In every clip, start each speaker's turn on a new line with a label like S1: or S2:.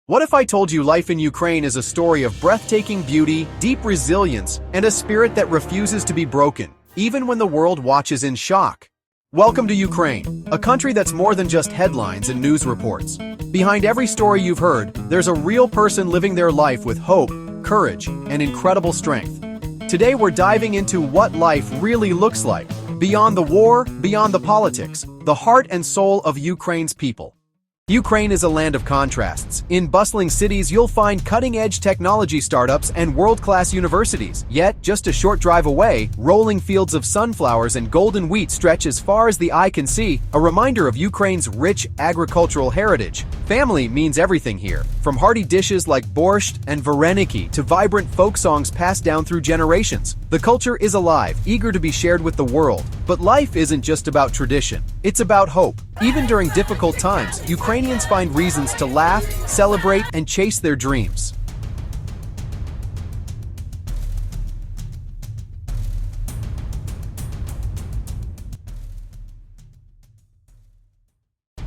S1: What if I told you life in Ukraine is a story of breathtaking beauty, deep resilience, and a spirit that refuses to be broken, even when the world watches in shock? Welcome to Ukraine, a country that's more than just headlines and news reports. Behind every story you've heard, there's a real person living their life with hope, courage, and incredible strength. Today we're diving into what life really looks like, beyond the war, beyond the politics, the heart and soul of Ukraine's people. Ukraine is a land of contrasts. In bustling cities, you'll find cutting-edge technology startups and world-class universities. Yet, just a short drive away, rolling fields of sunflowers and golden wheat stretch as far as the eye can see, a reminder of Ukraine's rich agricultural heritage. Family means everything here, from hearty dishes like borscht and varenyky to vibrant folk songs passed down through generations. The culture is alive, eager to be shared with the world. But life isn't just about tradition. It's about hope. Even during difficult times, Ukrainians find reasons to laugh, celebrate, and chase their dreams.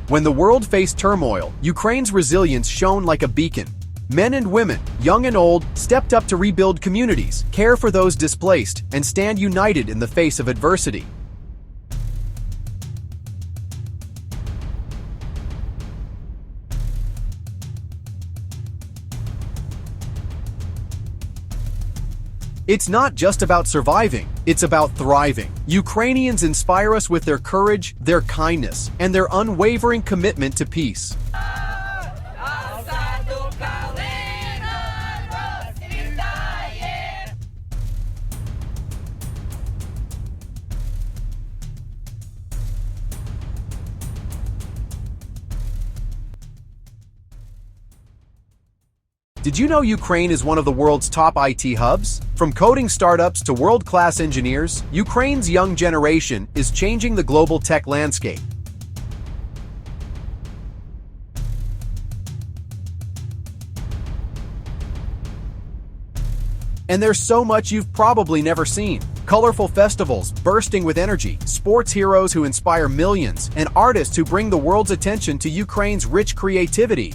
S1: When the world faced turmoil, Ukraine's resilience shone like a beacon. Men and women, young and old, stepped up to rebuild communities, care for those displaced, and stand united in the face of adversity. It's not just about surviving, it's about thriving. Ukrainians inspire us with their courage, their kindness, and their unwavering commitment to peace. Did you know Ukraine is one of the world's top IT hubs? From coding startups to world-class engineers, Ukraine's young generation is changing the global tech landscape. And there's so much you've probably never seen. Colorful festivals bursting with energy, sports heroes who inspire millions, and artists who bring the world's attention to Ukraine's rich creativity.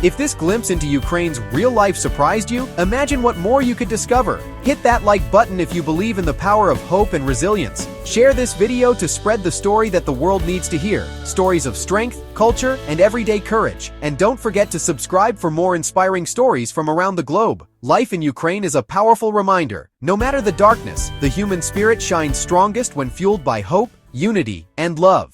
S1: If this glimpse into Ukraine's real life surprised you, imagine what more you could discover. Hit that like button if you believe in the power of hope and resilience. Share this video to spread the story that the world needs to hear. Stories of strength, culture, and everyday courage. And don't forget to subscribe for more inspiring stories from around the globe. Life in Ukraine is a powerful reminder. No matter the darkness, the human spirit shines strongest when fueled by hope, unity, and love.